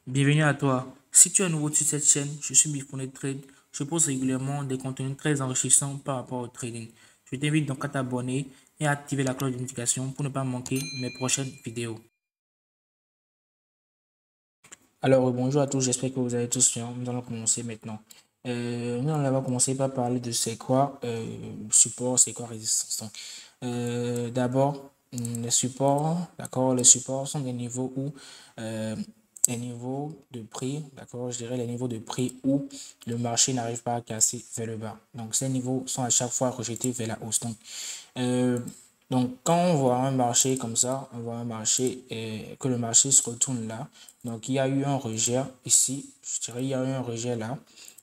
Bienvenue à toi. Si tu es nouveau sur cette chaîne, je suis Bifonet Trade. Je pose régulièrement des contenus très enrichissants par rapport au trading. Je t'invite donc à t'abonner et à activer la cloche de notification pour ne pas manquer mes prochaines vidéos. Alors, bonjour à tous, j'espère que vous allez tous bien. Nous allons commencer maintenant. Nous allons commencer par parler de c'est quoi support, c'est quoi résistance. Donc, d'abord, les supports, d'accord, les supports sont des niveaux où les niveaux de prix, d'accord, je dirais les niveaux de prix où le marché n'arrive pas à casser vers le bas. Donc, ces niveaux sont à chaque fois rejetés vers la hausse. Euh, quand on voit un marché comme ça, on voit un marché que le marché se retourne là. Donc, il y a eu un rejet ici. Je dirais il y a eu un rejet là.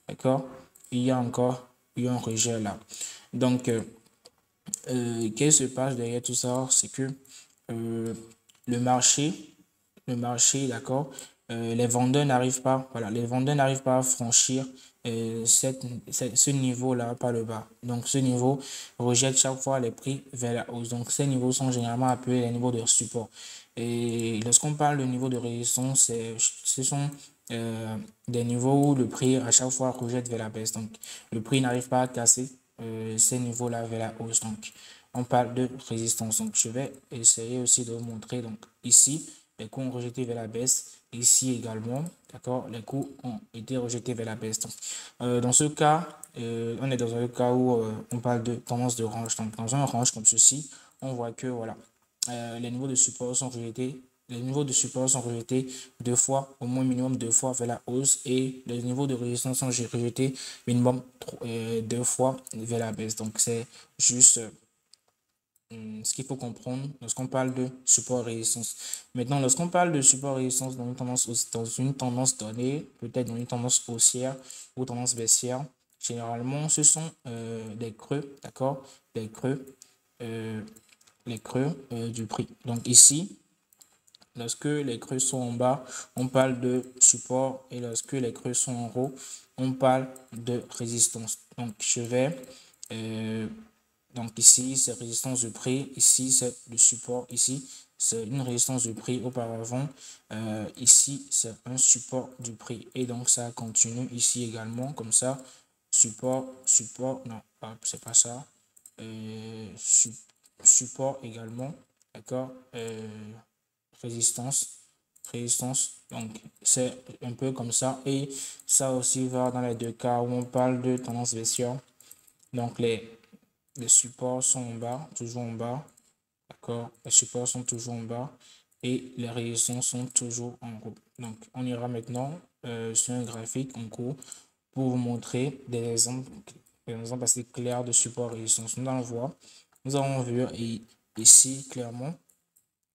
D'accord? Il y a encore eu un rejet là. Donc, qu'est-ce qui se passe derrière tout ça? C'est que euh, le marché, d'accord, les vendeurs n'arrivent pas, voilà, les vendeurs n'arrivent pas à franchir ce niveau-là par le bas. Donc, ce niveau rejette chaque fois les prix vers la hausse. Donc, ces niveaux sont généralement appelés les niveaux de support. Et lorsqu'on parle de niveau de résistance, ce sont des niveaux où le prix à chaque fois rejette vers la baisse. Donc, le prix n'arrive pas à casser ces niveaux-là vers la hausse. Donc, on parle de résistance. Donc, je vais essayer aussi de vous montrer. Donc, ici, les coûts ont rejeté vers la baisse. Ici également, d'accord, les coûts ont été rejetés vers la baisse. Donc, dans ce cas, on est dans un cas où on parle de tendance de range. Donc, dans un range comme ceci, on voit que voilà, les niveaux de support sont rejetés. Les niveaux de support sont rejetés deux fois, au moins minimum deux fois vers la hausse, et les niveaux de résistance sont rejetés minimum deux fois vers la baisse. Donc, c'est juste ce qu'il faut comprendre lorsqu'on parle de support et résistance. Maintenant, lorsqu'on parle de support et résistance dans une tendance donnée, peut-être dans une tendance haussière ou tendance baissière, généralement, ce sont des creux, d'accord? Des creux, euh, les creux du prix. Donc ici, lorsque les creux sont en bas, on parle de support, et lorsque les creux sont en haut, on parle de résistance. Donc je vais donc ici, c'est résistance de prix. Ici, c'est le support. Ici, c'est une résistance de prix auparavant. Ici, c'est un support du prix. Et donc, ça continue ici également, comme ça. Support, support. Non, c'est pas ça. Support également. D'accord. Résistance. Résistance. Donc, c'est un peu comme ça. Et ça aussi va dans les deux cas où on parle de tendance baissière. Donc, les supports sont en bas, toujours en bas. D'accord? Les supports sont toujours en bas et les résistances sont toujours en haut. Donc, on ira maintenant sur un graphique en cours pour vous montrer des exemples assez clairs de support et résistance. Nous allons voir, nous avons vu ici clairement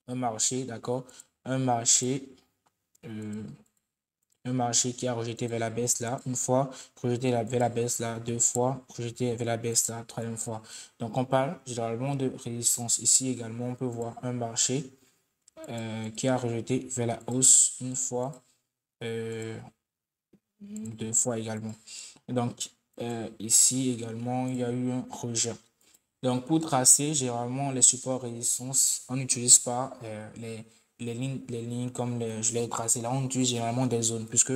un marché, d'accord? Un marché euh, un marché qui a rejeté vers la baisse là, une fois, rejeté vers la baisse là, deux fois, rejeté vers la baisse là, troisième fois. Donc on parle généralement de résistance. Ici également, on peut voir un marché qui a rejeté vers la hausse une fois, euh, deux fois également. Donc ici également, il y a eu un rejet. Donc, pour tracer, généralement, les supports résistance, on n'utilise pas les lignes comme je l'ai tracé là. On utilise généralement des zones, puisque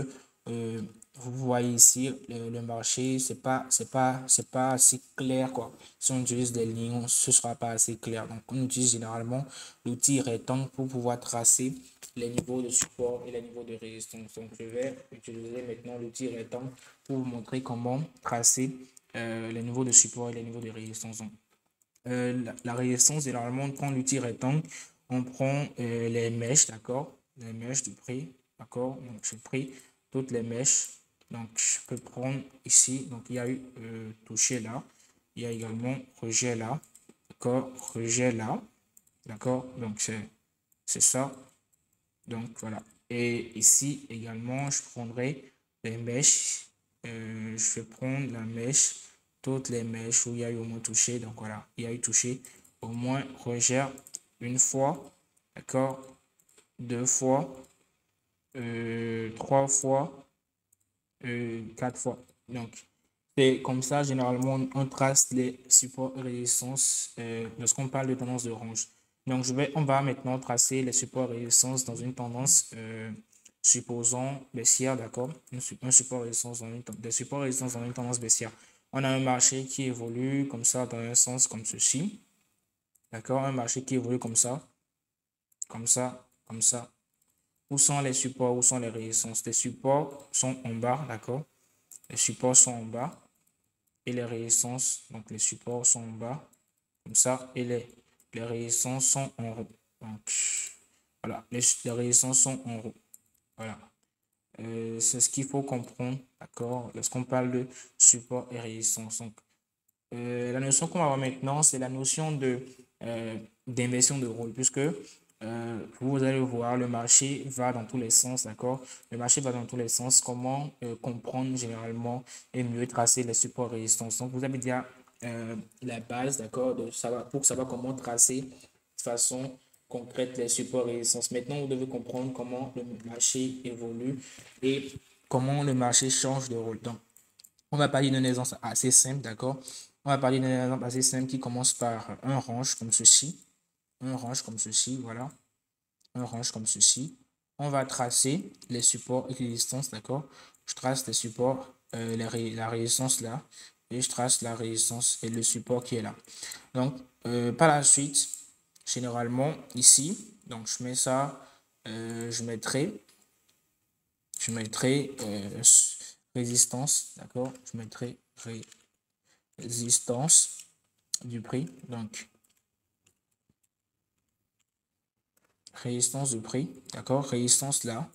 vous voyez ici, le marché, c'est pas assez clair, quoi. Si on utilise des lignes, ce ne sera pas assez clair. Donc, on utilise généralement l'outil rectangle pour pouvoir tracer les niveaux de support et les niveaux de résistance. Donc, je vais utiliser maintenant l'outil rectangle pour vous montrer comment tracer les niveaux de support et les niveaux de résistance. Donc, la résistance, généralement, quand l'outil rectangle, on prend les mèches, d'accord? Les mèches du prix, d'accord? Donc, j'ai pris toutes les mèches. Donc, je peux prendre ici. Donc, il y a eu toucher là. Il y a également rejet là. D'accord? Rejet là. D'accord? Donc, c'est ça. Donc, voilà. Et ici également, je prendrai les mèches. Je vais prendre la mèche, toutes les mèches où il y a eu au moins touché. Donc, voilà, il y a eu touché. Au moins, rejet une fois. D'accord? Deux fois. Trois fois. Quatre fois. Donc, c'est comme ça, généralement, on trace les supports et résistance lorsqu'on parle de tendance de range. Donc, on va maintenant tracer les supports et résistances dans une tendance supposons baissière, d'accord? Un support résistance dans des supports résistance dans une tendance baissière. On a un marché qui évolue comme ça dans un sens comme ceci, d'accord? Un marché qui évolue comme ça, comme ça, comme ça. Où sont les supports? Où sont les résistances? Les supports sont en bas, d'accord? Les supports sont en bas et les résistances, donc les supports sont en bas, comme ça, et les résistances sont en haut. Donc, voilà, les résistances sont en haut. Voilà. C'est ce qu'il faut comprendre, d'accord, lorsqu'on parle de support et résistance. Donc, la notion qu'on va voir maintenant, c'est la notion d'inversion de rôle, puisque vous allez voir, le marché va dans tous les sens, d'accord? Le marché va dans tous les sens. Comment comprendre généralement et mieux tracer les supports et résistances? Donc, vous avez déjà la base, d'accord, pour savoir comment tracer de façon concrète les supports et résistances. Maintenant, vous devez comprendre comment le marché évolue et comment le marché change de rôle. Donc, on va parler d'un exemple assez simple, d'accord? On va parler d'un exemple assez simple qui commence par un range comme ceci. Un range comme ceci, voilà. Un range comme ceci. On va tracer les supports et les résistances, d'accord? Je trace les supports, la résistance là. Et je trace la résistance et le support qui est là. Donc, par la suite, généralement, ici, donc je mets ça, je mettrai résistance, d'accord? Je mettrai résistance du prix. Donc, résistance du prix, d'accord? Résistance là.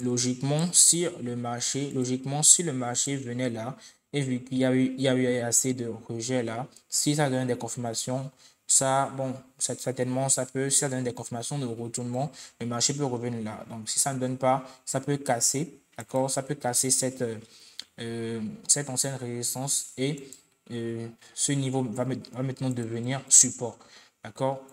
Logiquement, si le marché venait là, et vu qu'il y a eu assez de rejets là, si ça donne des confirmations, ça, bon, certainement, si ça donne des confirmations de retournement, le marché peut revenir là. Donc, si ça ne donne pas, ça peut casser, d'accord? Ça peut casser cette ancienne résistance et ce niveau va maintenant devenir support. D'accord?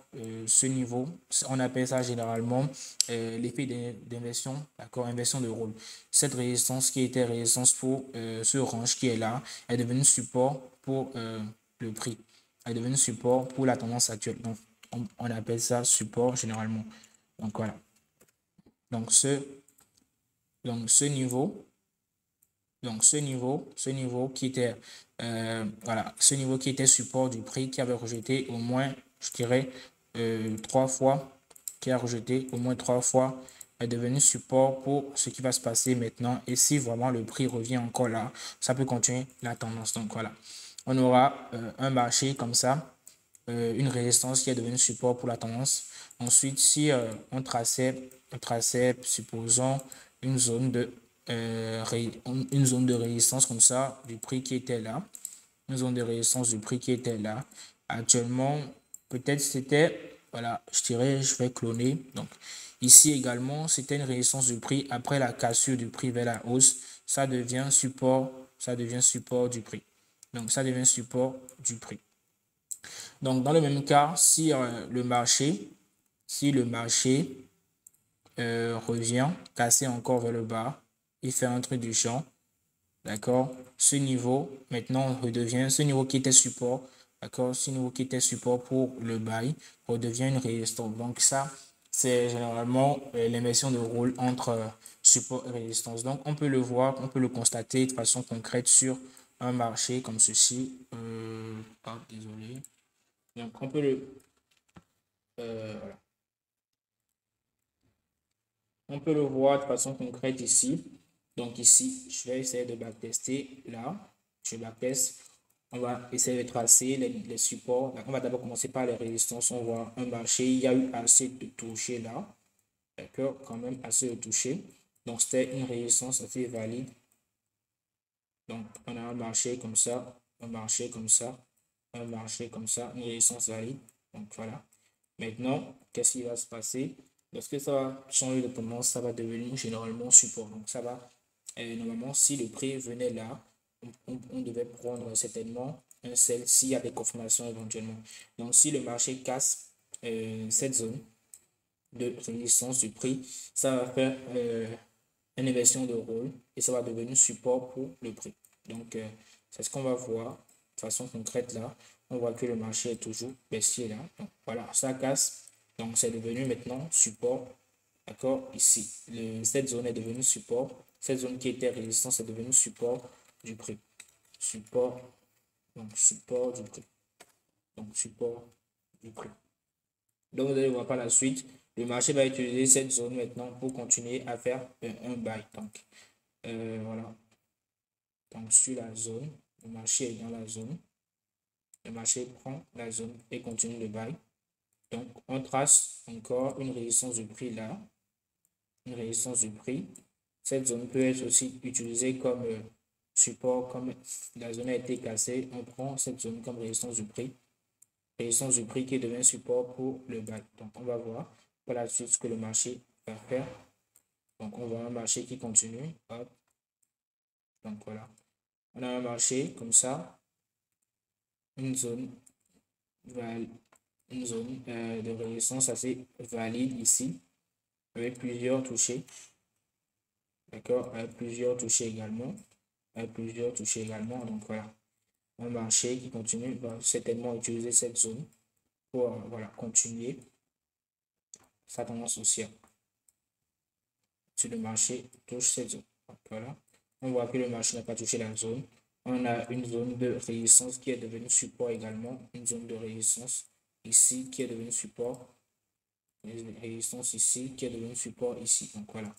Ce niveau, on appelle ça généralement l'effet d'inversion, d'accord? Inversion de rôle. Cette résistance qui était résistance pour ce range qui est là est devenue support pour le prix. Elle est devenue support pour la tendance actuelle. Donc, on appelle ça support généralement. Donc, voilà. Donc, ce niveau, ce niveau qui était, voilà, ce niveau qui était support du prix, qui avait rejeté au moins, je dirais, 3 fois, qui a rejeté au moins 3 fois, est devenu support pour ce qui va se passer maintenant. Et si vraiment le prix revient encore là, ça peut continuer la tendance. Donc voilà, on aura un marché comme ça, une résistance qui est devenue support pour la tendance. Ensuite, si on traçait, supposons, une zone une zone de résistance comme ça, du prix qui était là, une zone de résistance du prix qui était là. Actuellement, peut-être c'était, voilà, je dirais, je vais cloner. Donc, ici également, c'était une résistance du prix après la cassure du prix vers la hausse. Ça devient support du prix. Donc, ça devient support du prix. Donc, dans le même cas, si le marché revient, casser encore vers le bas et faire un truc du genre, d'accord, ce niveau, maintenant, redevient, ce niveau qui était support, d'accord, ce niveau qui était support pour le buy, redevient une résistance. Donc, ça, c'est généralement l'inversion de rôle entre support et résistance. Donc, on peut le voir, on peut le constater de façon concrète sur un marché comme ceci. Désolé. Donc, on peut voilà. On peut le voir de façon concrète ici. Donc ici, je vais essayer de backtester là. Je backteste. On va essayer de tracer les supports. On va d'abord commencer par les résistances. On voit un marché. Il y a eu assez de toucher là. D'accord? Quand même assez de toucher. Donc c'était une résistance assez valide. Donc on a un marché comme ça. Un marché comme ça. Un marché comme ça. Une résistance valide. Donc voilà. Maintenant, qu'est-ce qui va se passer? Lorsque ça va changer de tendance, ça va devenir généralement support. Donc, ça va, normalement, si le prix venait là, on devait prendre certainement un sell s'il y a des confirmations éventuellement. Donc, si le marché casse cette zone de résistance du prix, ça va faire une inversion de rôle et ça va devenir support pour le prix. Donc, c'est ce qu'on va voir de façon concrète là. On voit que le marché est toujours baissier là. Donc, voilà, ça casse. Donc, c'est devenu maintenant support D'accord? Ici, cette zone est devenue support. Cette zone qui était résistance est devenue support du prix. Support, donc support du prix. Donc support du prix. Donc vous allez voir par la suite, le marché va utiliser cette zone maintenant pour continuer à faire un buy. Donc voilà. Donc sur la zone, le marché est dans la zone. Le marché prend la zone et continue le buy. Donc on trace encore une résistance du prix là. Une résistance du prix. Cette zone peut être aussi utilisée comme support, comme la zone a été cassée, on prend cette zone comme résistance du prix. Résistance du prix qui devient support pour le buy. Donc on va voir par la suite ce que le marché va faire. Donc on voit un marché qui continue. Hop. Donc voilà. On a un marché comme ça. Une zone, une zone de résistance assez valide ici. Avec plusieurs touchés. D'accord, avec plusieurs touchés également. Avec plusieurs touchés également. Donc voilà, un marché qui continue va certainement utiliser cette zone pour voilà, continuer sa tendance haussière. Si le marché touche cette zone. Donc voilà, on voit que le marché n'a pas touché la zone. On a une zone de résistance qui est devenue support également. Une zone de résistance ici qui est devenue support. Une résistance ici qui est devenue support ici. Donc voilà.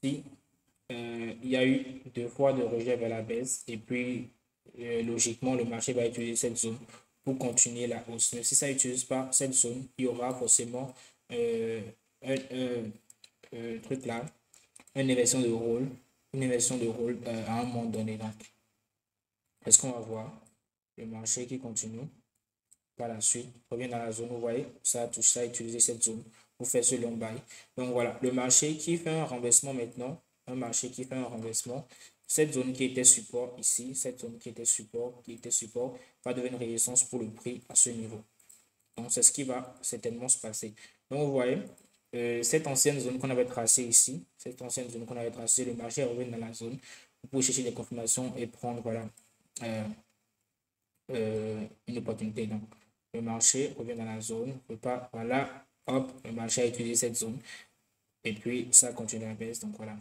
Si il y a eu 2 fois de rejet vers la baisse et puis logiquement le marché va utiliser cette zone pour continuer la hausse. Mais si ça n'utilise pas cette zone, il y aura forcément un truc là, une inversion de rôle, à un moment donné. Donc, est-ce qu'on va voir le marché qui continue par la suite, revient dans la zone, vous voyez, ça touche ça, utiliser cette zone pour faire ce long buy. Donc voilà, le marché qui fait un renversement maintenant, un marché qui fait un renversement, cette zone qui était support ici, cette zone qui était support, va devenir résistance pour le prix à ce niveau. Donc c'est ce qui va certainement se passer. Donc vous voyez, cette ancienne zone qu'on avait tracée ici, cette ancienne zone qu'on avait tracée, le marché revient dans la zone pour chercher des confirmations et prendre, voilà, une opportunité. Donc, le marché revient dans la zone, repart, voilà, hop, le marché a utilisé cette zone et puis ça continue à baisse. Donc voilà.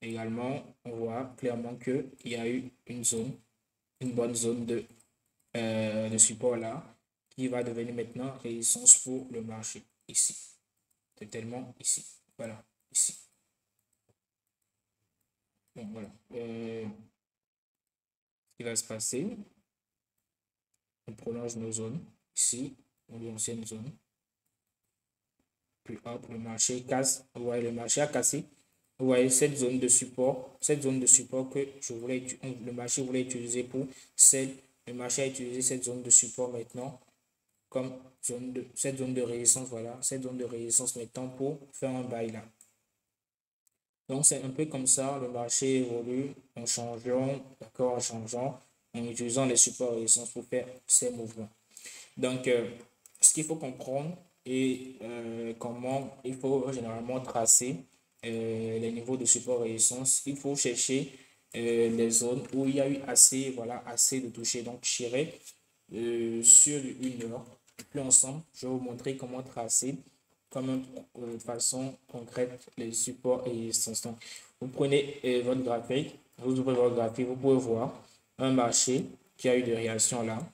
Également, on voit clairement qu'il y a eu une zone, une bonne zone de support là qui va devenir maintenant résistance pour le marché ici. C'est tellement ici. Voilà, ici. Donc voilà. Ce qui va se passer, on prolonge nos zones ici, nos anciennes zones. Puis hop, le marché casse. Vous voyez, le marché a cassé. Vous voyez cette zone de support que je voulais, le marché voulait utiliser pour celle. Le marché a utilisé cette zone de support maintenant comme cette zone de résistance. Voilà, cette zone de résistance maintenant pour faire un bail là. Donc c'est un peu comme ça, le marché évolue en changeant, d'accord, en changeant, en utilisant les supports et résistance pour faire ces mouvements. Donc, ce qu'il faut comprendre et comment il faut généralement tracer les niveaux de support et résistance, il faut chercher les zones où il y a eu assez, voilà, assez de toucher. Donc, j'irai sur une heure. Puis ensemble, je vais vous montrer comment tracer comme une façon concrète les supports et les résistances. Donc, vous prenez votre graphique, vous ouvrez votre graphique, vous pouvez voir un marché qui a eu des réactions là.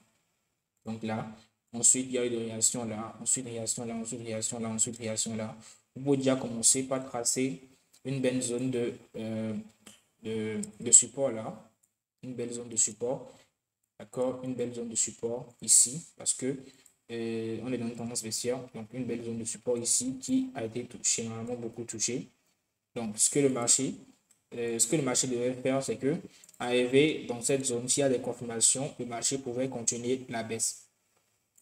Donc là, ensuite, il y a eu des réactions là, ensuite réaction là, ensuite réaction là, ensuite réaction là. Vous pouvez déjà commencer par tracer une belle zone de support là, une belle zone de support, d'accord, une belle zone de support ici, parce que on est dans une tendance baissière, donc une belle zone de support ici qui a été généralement beaucoup touchée. Donc, ce que le marché devait faire, c'est que arriver dans cette zone, s'il y a des confirmations, le marché pouvait continuer la baisse.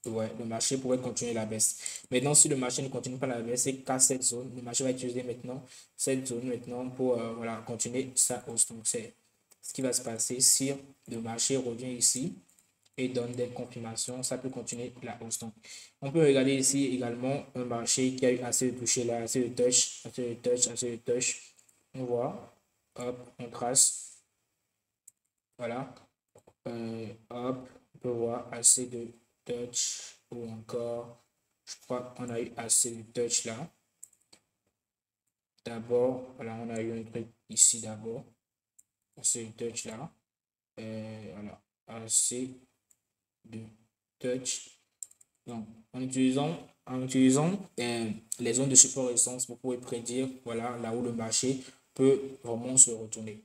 Ouais, le marché pourrait continuer la baisse. Maintenant, si le marché ne continue pas la baisse et casse cette zone, le marché va utiliser maintenant cette zone maintenant pour voilà, continuer sa hausse. Donc, c'est ce qui va se passer si le marché revient ici et donne des confirmations, ça peut continuer la hausse. Donc, on peut regarder ici également un marché qui a eu assez de toucher là, assez de touch, assez de touch, assez de touch. On voit, hop, on trace, voilà, hop, on peut voir assez de touch ou encore, je crois qu'on a eu assez de touch là. d'abord, voilà, on a eu un truc ici d'abord, c'est touch là, voilà, assez de touch. Donc, en utilisant les zones de support résistance, vous pouvez prédire voilà, là où le marché peut vraiment se retourner.